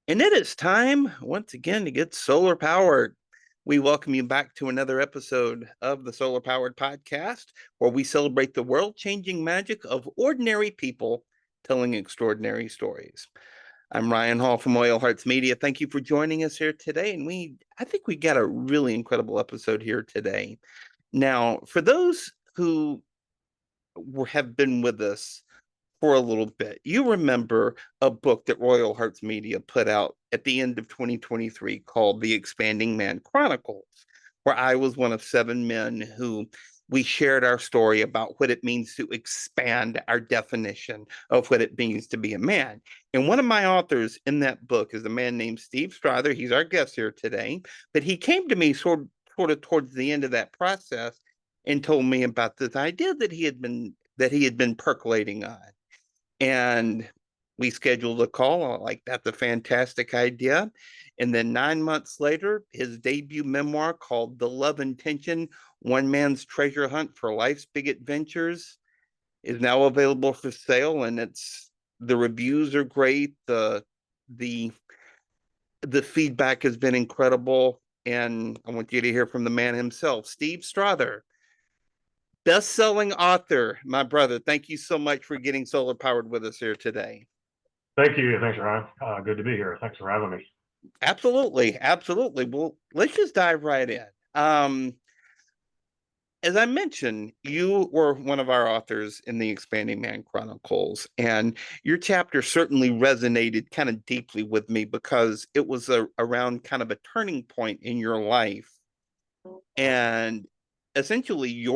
And it is time once again to get solar powered. We welcome you back to another episode of the Solar Powered Podcast, where we celebrate the world changing magic of ordinary people telling extraordinary stories. I'm Ryan Hall from Oil Hearts Media. Thank you for joining us here today. And I think we got a really incredible episode here today. Now, for those who have been with us for a little bit. You remember a book that Royal Hearts Media put out at the end of 2023 called The Expanding Man Chronicles, where I was one of seven men who we shared our story about what it means to expand our definition of what it means to be a man. And one of my authors in that book is a man named Steve Strother. He's our guest here today, but he came to me sort of towards the end of that process and told me about this idea that he had been percolating on. And we scheduled a call. I'm like, that's a fantastic idea. And then 9 months later, his debut memoir called The Love Intention, One Man's Treasure Hunt for Life's Big Adventures is now available for sale. And the reviews are great. The the feedback has been incredible. And I want you to hear from the man himself, Steve Strother, best-selling author, my brother. Thank you so much for getting solar powered with us here today. Thank you. Thanks, Ryan. Good to be here. Thanks for having me. Absolutely, absolutely. Well, let's just dive right in. Um, as I mentioned, you were one of our authors in the Expanding Man Chronicles, and your chapter certainly resonated kind of deeply with me because it was around kind of a turning point in your life. And essentially,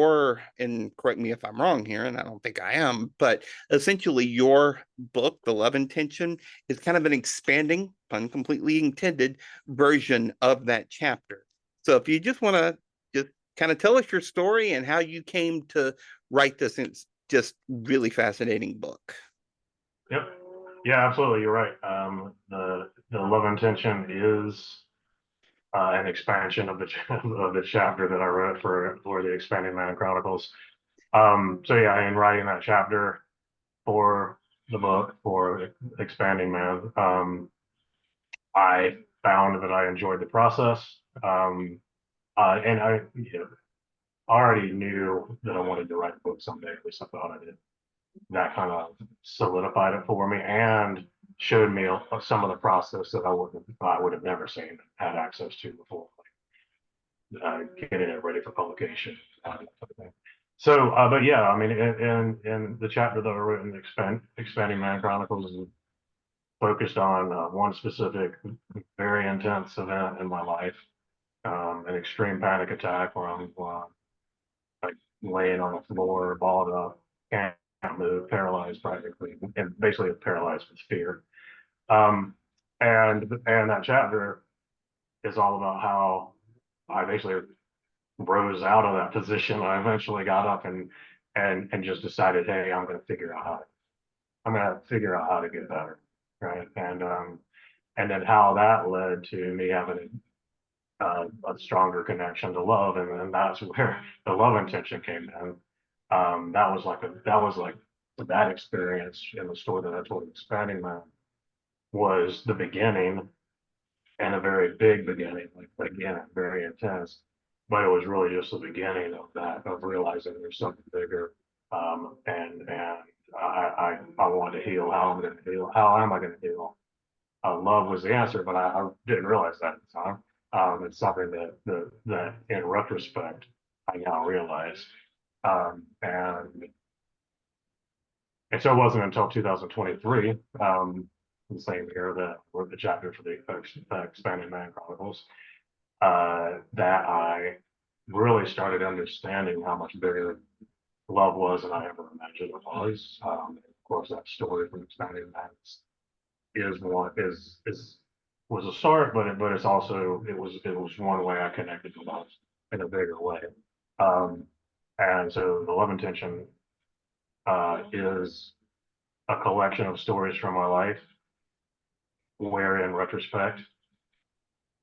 and correct me if I'm wrong here, and I don't think I am, but essentially, your book, The Love Intention, is kind of an expanding, pun completely intended, version of that chapter. So if you just want to just kind of tell us your story and how you came to write this, it's just really fascinating book. Yep. Yeah, absolutely. You're right. The love intention is an expansion of the of the chapter that I wrote for the Expanding Man Chronicles. So yeah, in writing that chapter for the book for Expanding Man, I found that I enjoyed the process. And I already knew that I wanted to write a book someday. At least I thought I did. That kind of solidified it for me and showed me some of the process that I would have never seen had access to before, like getting it ready for publication. But yeah, I mean, in the chapter that I wrote in Expanding Man Chronicles is focused on one specific, very intense event in my life, an extreme panic attack where I'm like laying on the floor, balled up, can't move, paralyzed practically, and basically paralyzed with fear. Um, and that chapter is all about how I basically rose out of that position. I eventually got up and just decided, hey, I'm gonna figure out how to get better, right? And then how that led to me having a stronger connection to love, and then that's where the love intention came in. That was like that experience in the story that I told, Expanding Man, was the beginning, and a very big beginning, like again, very intense. But it was really just the beginning of that, of realizing there's something bigger. And I wanted to heal. How am I going to heal? How am I going to heal? Love was the answer, but I didn't realize that at the time. It's something that in retrospect I now realize. Um, and and so it wasn't until 2023, the same year, that I wrote the chapter for the Expanded Man Chronicles, that I really started understanding how much bigger love was than I ever imagined it was. Of course, that story from Expanded Man is one is was a start, but it's also it was one way I connected to love in a bigger way. Um, and so the love intention is a collection of stories from my life, where in retrospect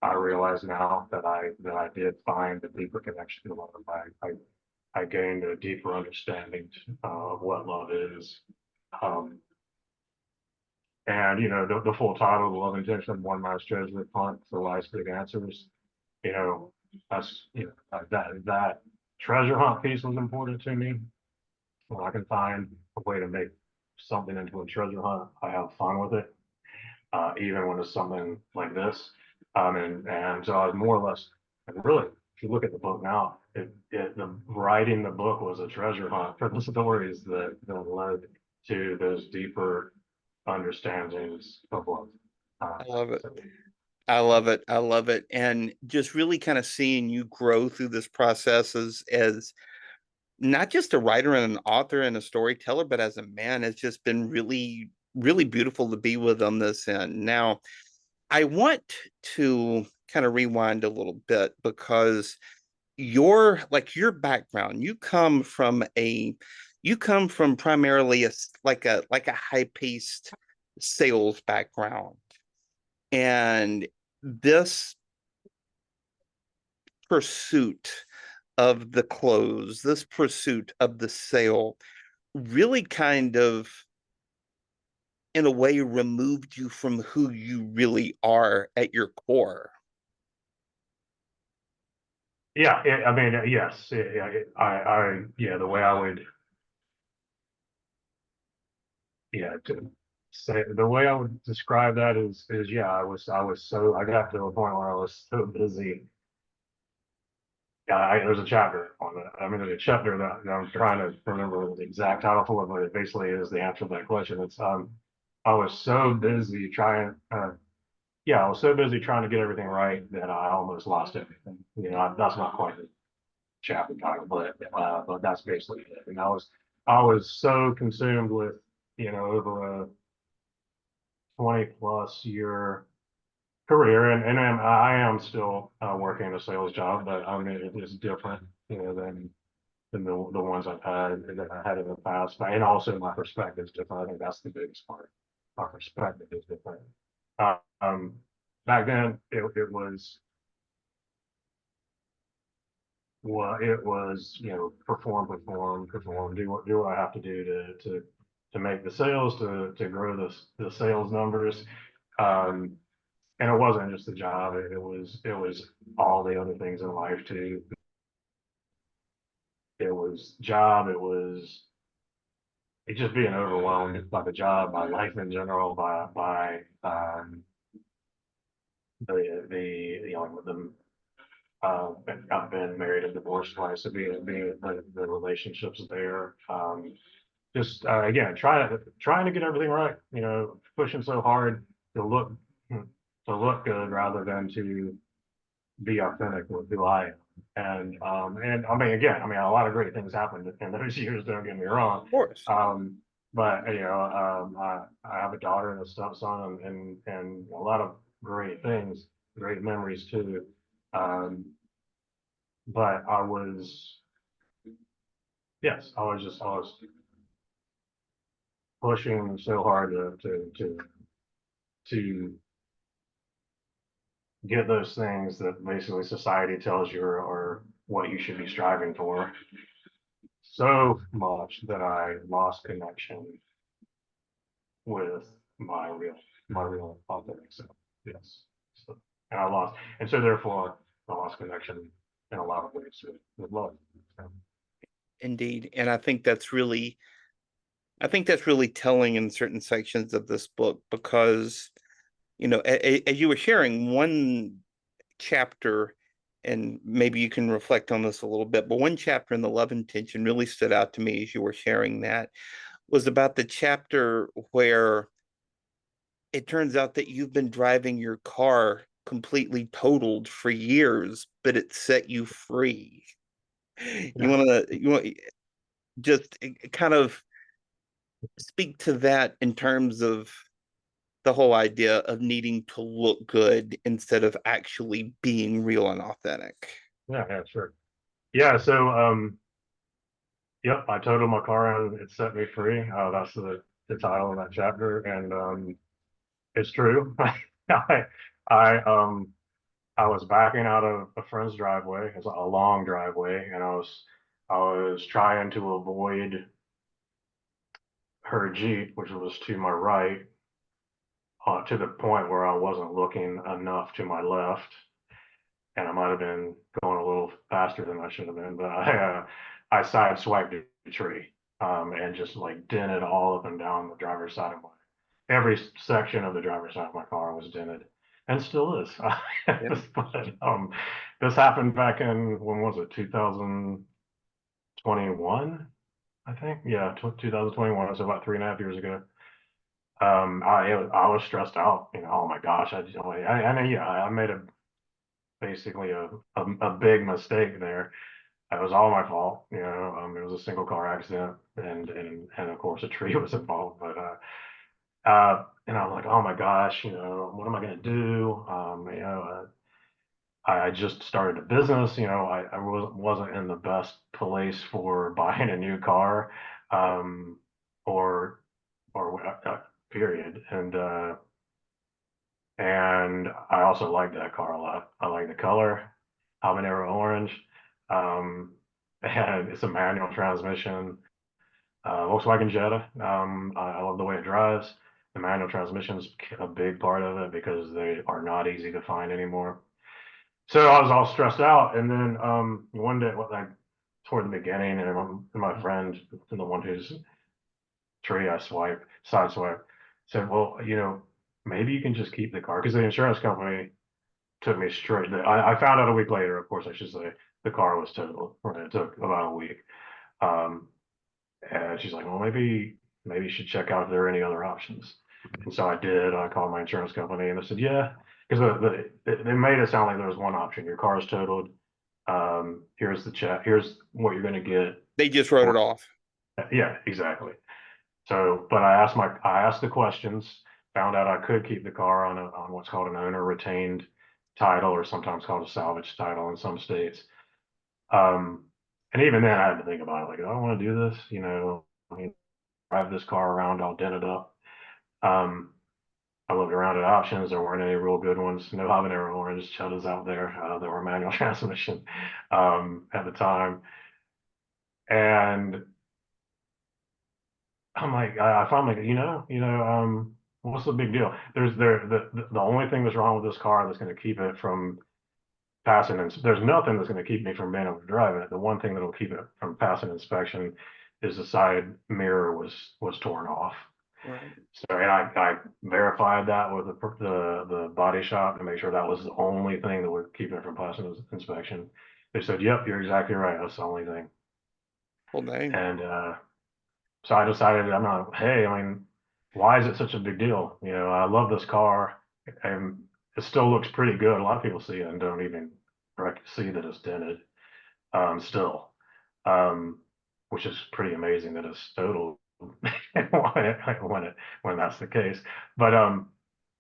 I realize now that I did find a deeper connection to love. I gained a deeper understanding of what love is. Um, And the full title, The Love Intention of One Man's Treasure Hunt for Life's Big Answers. You know, that's that treasure hunt piece was important to me. When I can find a way to make something into a treasure hunt, I have fun with it, even when it's something like this. And so I was more or less, and really, if you look at the book now, the writing the book was a treasure hunt for the stories that led to those deeper understandings of love. I love it. So I love it. I love it. And just really kind of seeing you grow through this process as not just a writer and an author and a storyteller, but as a man has just been really, really beautiful to be with on this end. Now, I want to kind of rewind a little bit because your background, you come from primarily a high-paced sales background. And this pursuit of the close, this pursuit of the sale, really kind of, in a way, removed you from who you really are at your core. yeah, I mean, yes, yeah, yeah, the way I would, yeah, to say the way I would describe that is yeah, I got to a point where I was so busy. Yeah, there's a chapter on that. I mean, there's a chapter that I'm trying to remember the exact title for it, but it basically is the answer to that question. It's I was so busy trying, yeah, I was so busy trying to get everything right that I almost lost everything. That's not quite the chapter title, but that's basically it. And I was so consumed with over a 20 plus year career, and I am still working a sales job, but I mean it is different, than the ones that I had in the past, and also my perspective is different. I think that's the biggest part. My perspective is different. Uh, Um, Back then, it was perform, perform, perform. Do what I have to do to make the sales, to grow the sales numbers. Um, and it wasn't just the job; it was all the other things in life too. It was job. It just being overwhelmed by the job, by life in general, by the the I've been married and divorced twice, so being the relationships there. Just again, trying to get everything right. Pushing so hard to look good rather than to be authentic with who I am. And I mean, again, I mean, a lot of great things happened in those years. Don't get me wrong. Of course. Um, but I have a daughter and a stepson, and a lot of great things, great memories too. Um, but yes, I was pushing so hard to get those things that basically society tells you are what you should be striving for, so much that I lost connection with my real my real authentic self. Yes. So, and so therefore I lost connection in a lot of ways with love. So, Indeed. And I think that's really telling in certain sections of this book because, as you were sharing one chapter, and maybe you can reflect on this a little bit, but one chapter in the love intention really stood out to me as you were sharing that was about the chapter where it turns out that you've been driving your car completely totaled for years, but it set you free. yeah. You want just kind of speak to that in terms of the whole idea of needing to look good instead of actually being real and authentic. Yeah, yeah, sure. Yeah, so yep, I totaled my car and it set me free. That's the title of that chapter, and it's true. I I I was backing out of a friend's driveway. It's a long driveway, and I was trying to avoid her Jeep, which was to my right, to the point where I wasn't looking enough to my left, and I might have been going a little faster than I should have been, but I sideswiped a tree, and just like dented all up and down the driver's side of my every section of the driver's side of my car was dented, and still is. Yep. But this happened back in, when was it, 2021, I think. Yeah, 2021. So about 3.5 years ago. I was stressed out. Oh my gosh, I know. Yeah, I made a basically a big mistake there. That was all my fault. It was a single car accident, and of course a tree was involved. But and I was like, oh my gosh, what am I gonna do? I just started a business. I wasn't in the best place for buying a new car, um, or period. And I also like that car a lot. I like the color, habanero orange, um, and it's a manual transmission, Volkswagen Jetta. I love the way it drives. The manual transmission is a big part of it because they are not easy to find anymore. So I was all stressed out, and then one day, like toward the beginning, and my friend, the one who's tree I sideswipe, said, "Well, maybe you can just keep the car," because the insurance company took me straight. I found out a week later, of course, I should say, the car was totaled. It took about a week. Um, and she's like, "Well, maybe you should check out if there are any other options." And so I did. I called my insurance company, and they said, "Yeah," because they made it sound like there was one option. Your car is totaled. Here's the check. Here's what you're going to get. They just wrote it off. Yeah, exactly. So, but I asked the questions, found out I could keep the car on what's called an owner retained title, or sometimes called a salvage title in some states. Um, and even then, I had to think about it. Like, do I want to do this? I mean, drive this car around all dented up. Um, I looked around at options. There weren't any real good ones. No habanero orange Cheetahs out there. There were manual transmission at the time, and I'm like, I finally, what's the big deal? The only thing that's wrong with this car that's going to keep it from passing, and there's nothing that's going to keep me from being able to drive it. The one thing that'll keep it from passing inspection is the side mirror was torn off. Right. So, and I verified that with the body shop to make sure that was the only thing that would keep it from passing inspection. They said, "Yep, you're exactly right. That's the only thing." Well, dang. And so I decided, I'm not, hey, I mean, why is it such a big deal? I love this car, and it still looks pretty good. A lot of people see it and don't even see that it's dented, still, um, which is pretty amazing that it's totaled when that's the case. But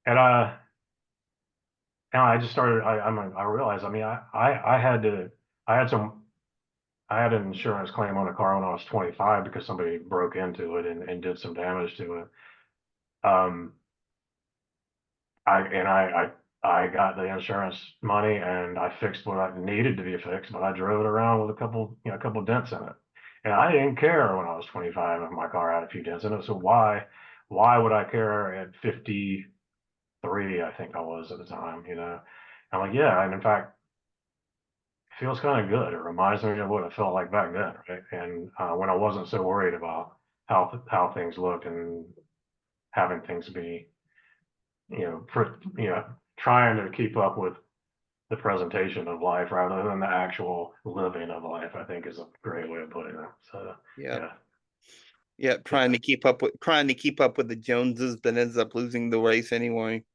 and I just started. I realized. I mean, I had to. I had some I had an insurance claim on a car when I was 25 because somebody broke into it and did some damage to it. Um, I got the insurance money and I fixed what I needed to be fixed, but I drove it around with a couple dents in it. And I didn't care when I was 25 if my car had a few dents in it. So why would I care at 53, I think I was at the time. I'm like, yeah, and in fact, feels kind of good. It reminds me of what it felt like back then, right? And when I wasn't so worried about how things looked and having things be, trying to keep up with the presentation of life rather than the actual living of life, I think is a great way of putting it. So Yeah. yeah, Yeah. yeah, Trying to keep up with the Joneses, but ends up losing the race anyway.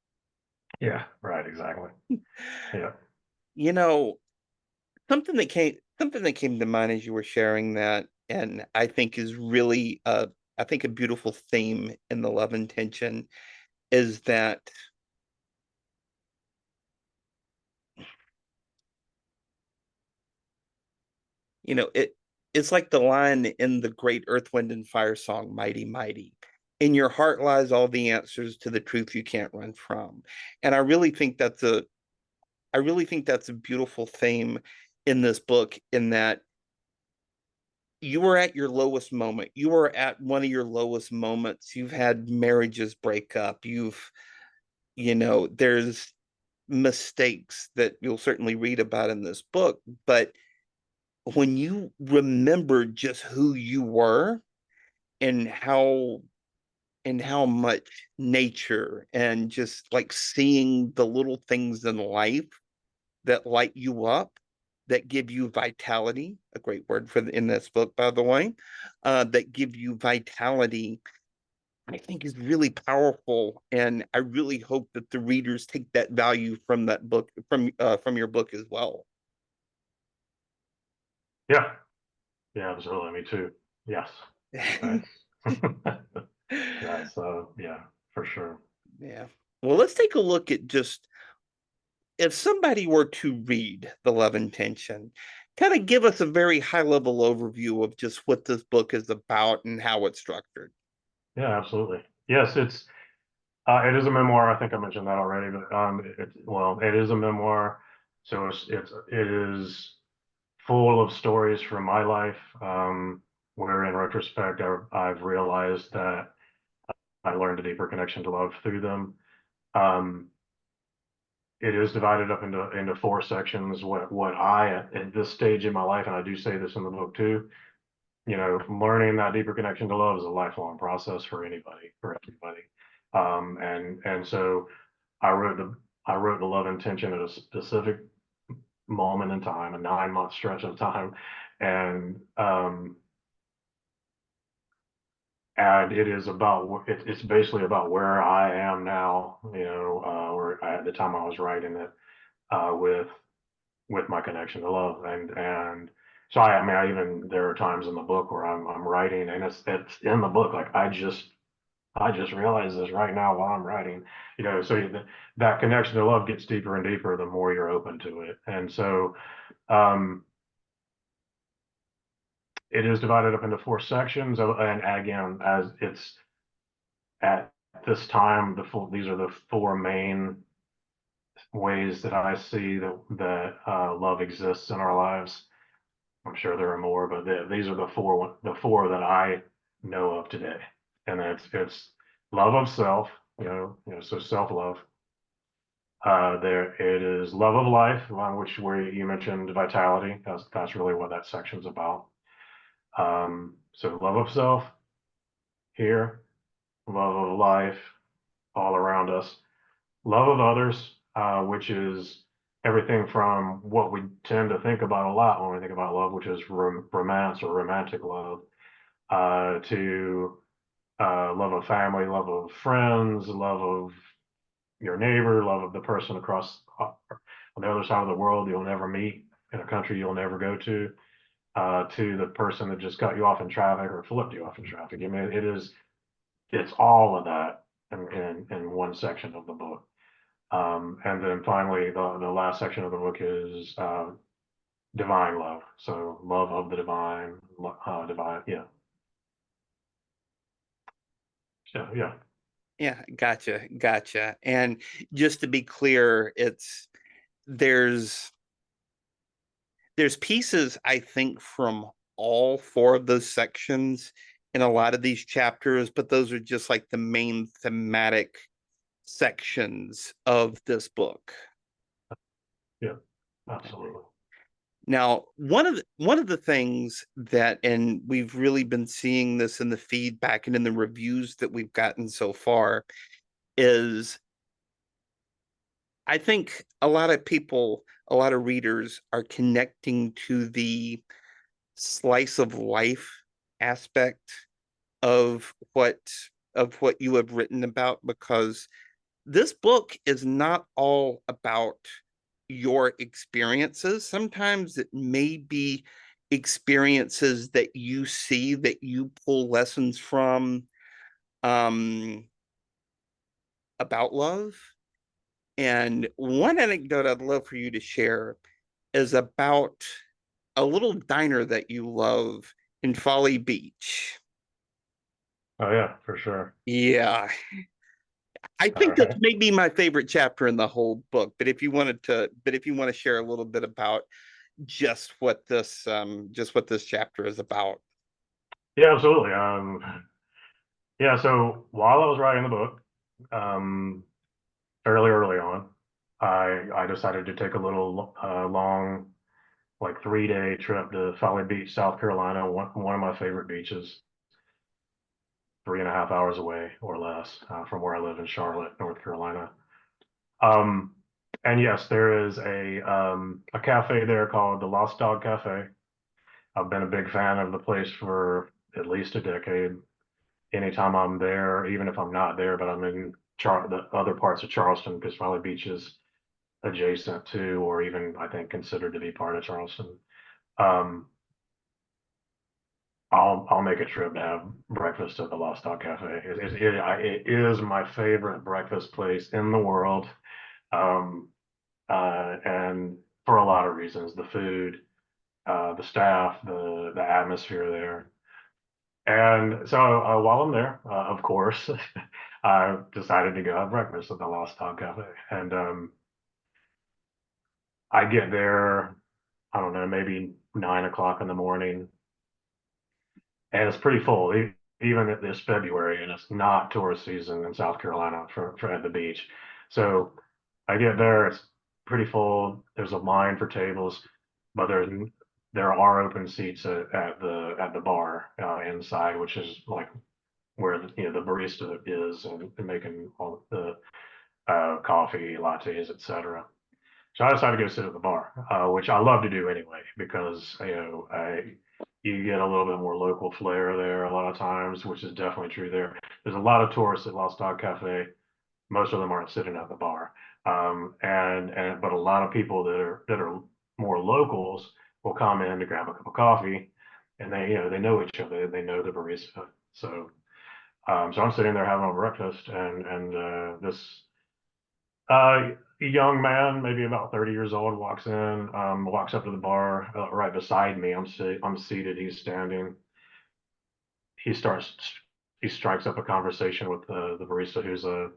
yeah, right, exactly. Yeah, You know, something that came to mind as you were sharing that, and I think is really I think a beautiful theme in the love and tension is that, it's like the line in the great Earth, Wind, and Fire song, Mighty, Mighty. In your heart lies all the answers to the truth you can't run from. And I really think that's a beautiful theme in this book, in that you were at your lowest moment. You were at one of your lowest moments. You've had marriages break up. there's mistakes that you'll certainly read about in this book, but when you remember just who you were and how much nature and just like seeing the little things in life that light you up, that give you vitality, a great word for in this book, by the way, that give you vitality, I think is really powerful. And I really hope that the readers take that value from that book, from your book as well. Yeah, yeah, absolutely. Me too. Yes. That's that's yeah, for sure. Yeah. Well, let's take a look at just if somebody were to read The Love Intention, kind of give us a very high level overview of just what this book is about and how it's structured. Yeah, absolutely. Yes, it is a memoir. I think I mentioned that already, but well, it is a memoir. So it is full of stories from my life, where in retrospect I've realized that I learned a deeper connection to love through them. Um, it is divided up into four sections. What I at this stage in my life, and I do say this in the book too, learning that deeper connection to love is a lifelong process for anybody, for everybody. And so I wrote the I wrote the love intention at a specific moment in time, a 9 month stretch of time, and and it is about it's basically about where I am now, or at the time I was writing it, with my connection to love, and so I mean, I even there are times in the book where I'm writing, and it's in the book, like I just realized this right now while I'm writing, so that connection to love gets deeper and deeper the more you're open to it, and so um, it is divided up into four sections, and again, as it's at this time, these are the four main ways that I see that love exists in our lives. I'm sure there are more, but these are the four that I know of today, and it's love of self, so self love. There it is love of life, which where you mentioned vitality. That's really what that section's about. So love of self here, love of life all around us, love of others, which is everything from what we tend to think about a lot when we think about love, which is romance or romantic love, to love of family, love of friends, love of your neighbor, love of the person across on the other side of the world you'll never meet, in a country you'll never go to the person that just cut you off in traffic or flipped you off in traffic. I mean, it's all of that in one section of the book. And then finally, the last section of the book is divine love. So love of the divine, divine, yeah. So yeah, Yeah, gotcha. And just to be clear, there's there's pieces I think from all four of those sections in a lot of these chapters, but those are just like the main thematic sections of this book. yeah, absolutely. Now, one of the things that, and we've really been seeing this in the feedback and in the reviews that we've gotten so far, is I think a lot of people, a lot of readers are connecting to the slice of life aspect of what you have written about, because this book is not all about your experiences. Sometimes it may be experiences that you see that you pull lessons from, um, about love. And one anecdote I'd love for you to share is about a little diner that you love in Folly Beach. Oh yeah, for sure. Yeah, I All think that's right. maybe my favorite chapter in the whole book. But if you want to share a little bit about just what this chapter is about. Yeah, absolutely. Yeah. So while I was writing the book, um, fairly early on. I decided to take a little long, like 3 day trip to Folly Beach, South Carolina, one of my favorite beaches, 3.5 hours away or less from where I live in Charlotte, North Carolina. Um, and yes, there is a cafe there called the Lost Dog Cafe. I've been a big fan of the place for at least a decade. Anytime I'm there, even if I'm not there, but I'm in the other parts of Charleston, because Folly Beach is adjacent to, or even I think considered to be part of Charleston. Um, I'll make a trip to have breakfast at the Lost Dog Cafe. It is my favorite breakfast place in the world, um, and for a lot of reasons: the food, the staff, the atmosphere there. And so while I'm there, of course, I decided to go have breakfast at the Lost Dog Cafe, and I get there. I don't know, maybe 9 o'clock in the morning, and it's pretty full, even at this February, and it's not tourist season in South Carolina for at the beach. So I get there, it's pretty full. There's a line for tables, but there are open seats at the bar inside, which is like where the barista is and making all the coffee, lattes, etc. So I decided to go sit at the bar, which I love to do anyway, because you get a little bit more local flair there a lot of times, which is definitely true there. There's a lot of tourists at Lost Dog Cafe. Most of them aren't sitting at the bar, and but a lot of people that are more locals will come in to grab a cup of coffee, and they know each other, they know the barista. So so I'm sitting there having a breakfast, and this young man, maybe about 30 years old, walks up to the bar right beside me. I'm seated. He's standing. He starts. He strikes up a conversation with the barista, who's a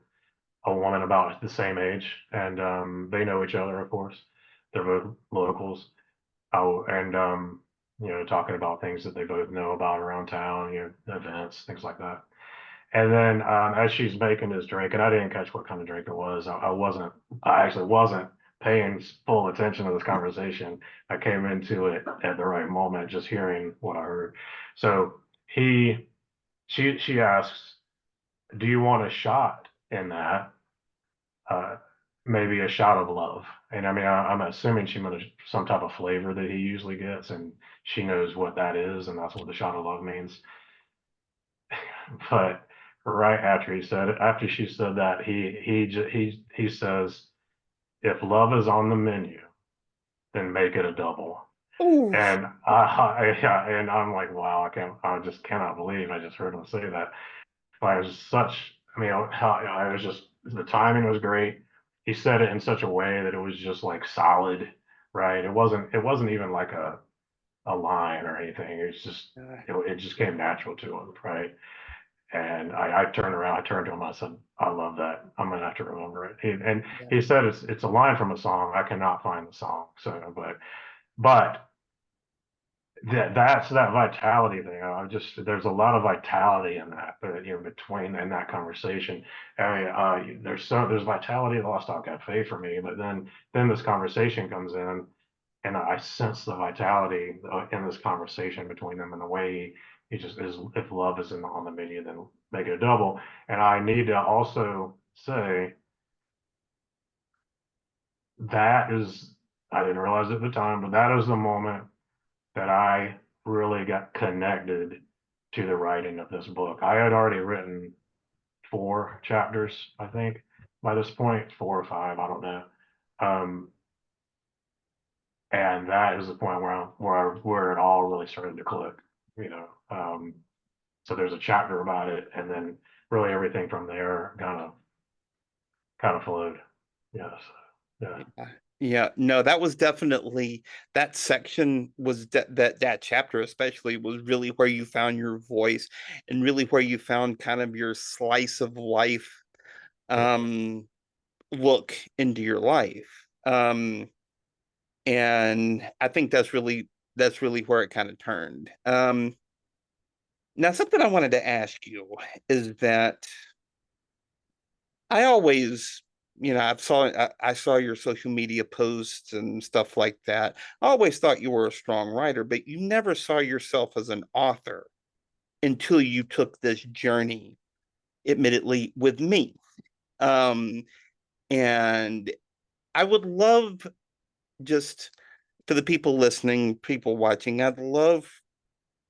woman about the same age, and they know each other, of course. They're both locals. Oh, and talking about things that they both know about around town, events, things like that. And then as she's making his drink, and I didn't catch what kind of drink it was. I actually wasn't paying full attention to this conversation. I came into it at the right moment, just hearing what I heard. So she asks, "Do you want a shot in that? Uh, Maybe a shot of love." And I mean, I'm assuming she meant some type of flavor that he usually gets, and she knows what that is, and that's what the shot of love means. But right after she said that, he says, "If love is on the menu, then make it a double." Oh, And and I'm like, wow, I just cannot believe I just heard him say that. Like, it was such, I mean, I was just, the timing was great. He said it in such a way that it was just like solid, right? It wasn't even like a line or anything. It's just, uh, it just came natural to him, right? And I turned around, I turned to him, I said, "I love that. I'm gonna have to remember it." And yeah, he said it's a line from a song. I cannot find the song. So, but that's that vitality thing. There's a lot of vitality in that, between in that conversation. I mean, there's vitality at the Lost Dog Cafe for me, but then this conversation comes in, and I sense the vitality in this conversation between them, and the way he just is. If love isn't on the menu, then make it a double. And I need to also say that is, I didn't realize at the time, but that is the moment that I really got connected to the writing of this book. I had already written 4 chapters, I think, by this point, 4 or 5, I don't know. Um, and that is the point where it all really started to click, you know. So there's a chapter about it, and then really everything from there kind of flowed. Yes, yeah, yeah, yeah. No, that was definitely that section was that chapter especially was really where you found your voice and really where you found kind of your slice of life yeah, um look into your life. And I think that's really where it kind of turned. Now something I wanted to ask you is that I always I saw your social media posts and stuff like that. I always thought you were a strong writer, but you never saw yourself as an author until you took this journey, admittedly, with me. Um, and I would love, just for the people listening, people watching, I'd love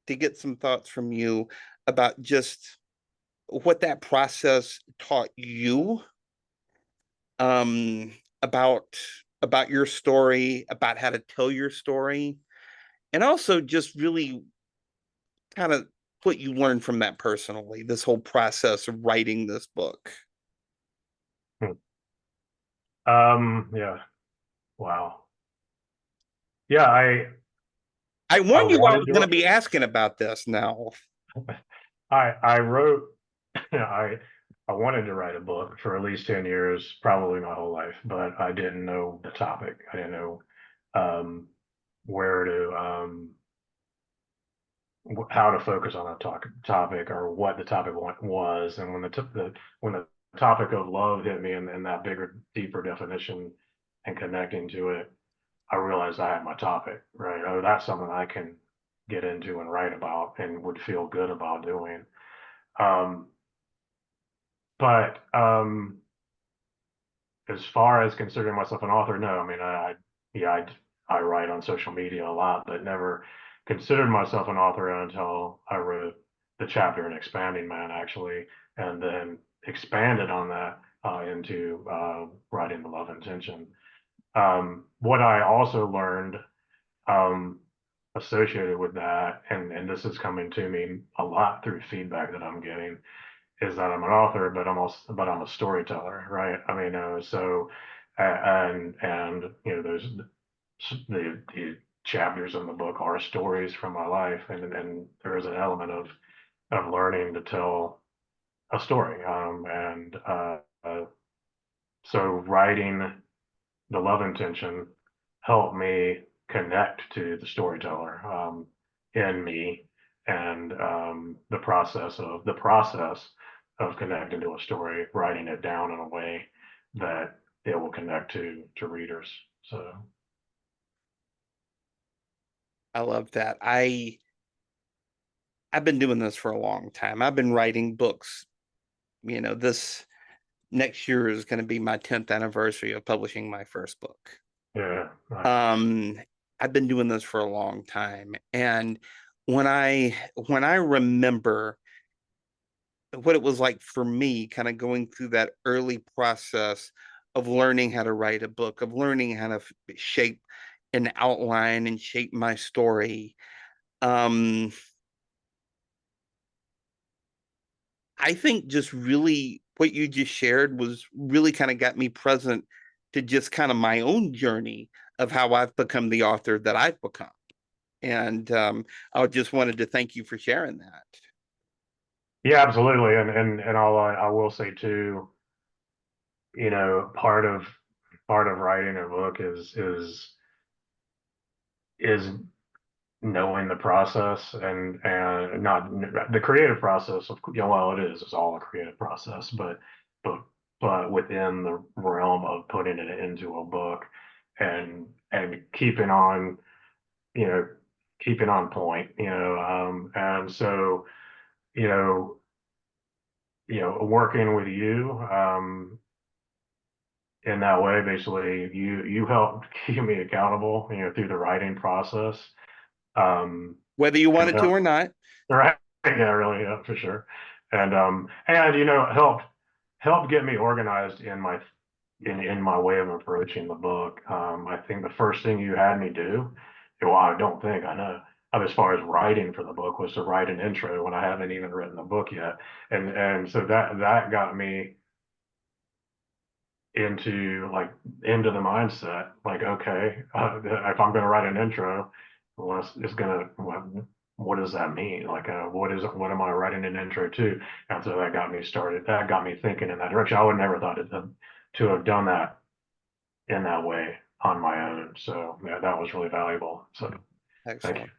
to get some thoughts from you about just what that process taught you, um, about your story, about how to tell your story, and also just really kind of what you learned from that personally, this whole process of writing this book. Hmm. Yeah. Wow. Yeah, I I warned you I wanted was going to to be asking about this now. I wrote I I wanted to write a book for at least 10 years, probably my whole life, but I didn't know the topic. I didn't know um, where to how to focus on a topic or what the topic was. And when when the topic of love hit me and that bigger, deeper definition and connecting to it, I realized I had my topic, right? Oh, that's something I can get into and write about and would feel good about doing. Um, but as far as considering myself an author, no. I mean, yeah, I write on social media a lot, but never considered myself an author until I wrote the chapter in Expanding Man, actually, and then expanded on that into writing the Love Intention. What I also learned um, associated with that, and this is coming to me a lot through feedback that I'm getting, is that I'm an author, but I'm a storyteller, right? I mean, and those the chapters in the book are stories from my life, and there is an element of learning to tell a story, and so writing the love intention helped me connect to the storyteller in me and the process of connecting to a story, writing it down in a way that it will connect to readers. So I love that. I've been doing this for a long time. I've been writing books. This next year is going to be my 10th anniversary of publishing my first book. yeah, nice. Um, I've been doing this for a long time, and when I remember what it was like for me, kind of going through that early process of learning how to write a book, of learning how to shape an outline and shape my story. Um, I think just really what you just shared was really kind of got me present to just kind of my own journey of how I've become the author that I've become. And I just wanted to thank you for sharing that. Yeah, absolutely. And I will say too, part of writing a book is knowing the process and not the creative process of well it is it's all a creative process but but within the realm of putting it into a book and you know keeping on point and so you know working with you in that way basically you helped keep me accountable through the writing process um Whether you and wanted to or not. right. Yeah, really, yeah, for sure. And helped get me organized in my way of approaching the book. I think the first thing you had me do, well, I don't think I know, as far as writing for the book was to write an intro when I haven't even written the book yet. And so that got me into into the mindset like okay if I'm going to write an intro well it's going to what does that mean what am I writing an intro to and so that got me thinking in that direction I would never thought to have done that in that way on my own so yeah that was really valuable so thank you. Excellent.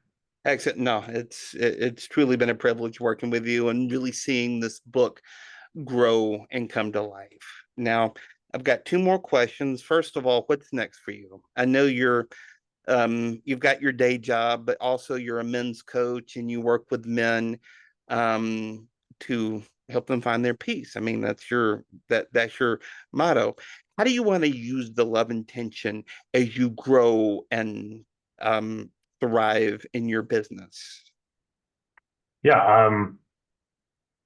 Excellent. No, it's truly been a privilege working with you and really seeing this book grow and come to life. Now, I've got two more questions. First of all, what's next for you? I know you've got your day job, but also you're a men's coach and you work with men um, to help them find their peace. I mean, that's your motto. How do you want to use the love intention as you grow and um, thrive in your business? Yeah,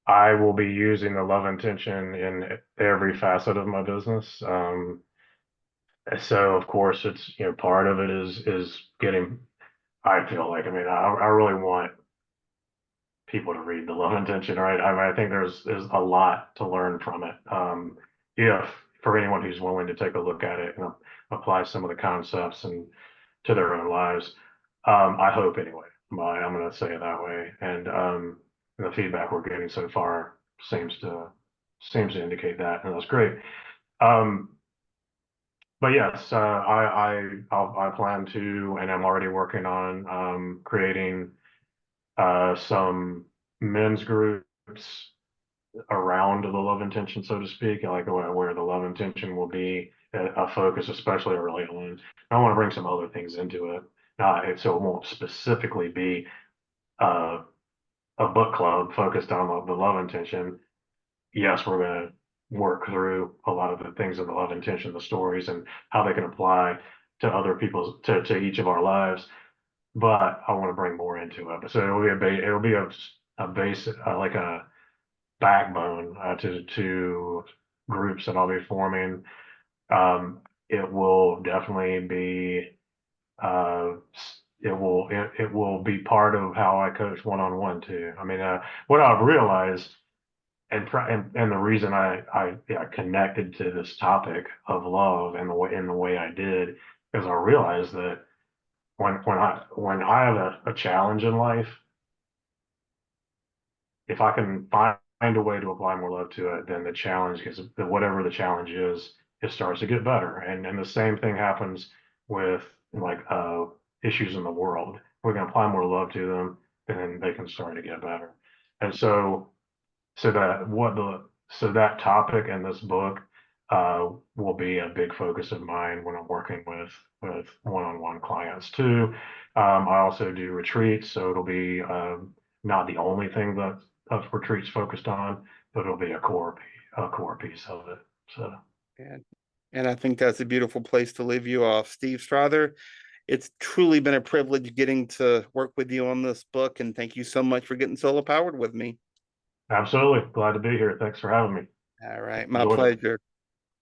I will be using the love intention in every facet of my business. So of course it's, part of it is getting, I feel like, I mean, I really want people to read the love intention, right? I mean, I think there's a lot to learn from it. If for anyone who's willing to take a look at it and apply some of the concepts and to their own lives, I hope anyway. I'm going to say it that way, and the feedback we're getting so far seems to indicate that, and that's great. Um, but yes, I plan to, and I'm already working on creating some men's groups around the love intention, so to speak, like where the love intention will be a focus, especially early on. I want to bring some other things into it, so it won't specifically be uh, a book club focused on the love intention. Yes, we're going to work through a lot of the things of the love intention, the stories, and how they can apply to other people's to each of our lives. But I want to bring more into it. So it'll be a base like a backbone to groups that I'll be forming. It will definitely be uh, it will be part of how I coach one on one too. I mean, what I've realized and the reason I connected to this topic of love and the way I did is I realized that when I have a challenge in life, if I can find a way to apply more love to it, then the challenge gets, whatever the challenge is, it starts to get better. And the same thing happens with like issues in the world. We can apply more love to them, then they can start to get better. And so that topic in this book will be a big focus of mine when I'm working with one-on-one clients too. I also do retreats, so it'll be not the only thing that of retreats focused on, but it'll be a core piece of it. So And I think that's a beautiful place to leave you off. Steve Strother, it's truly been a privilege getting to work with you on this book, and thank you so much for getting solar powered with me. absolutely glad to be here. Thanks for having me. All right, my Enjoyed it. pleasure.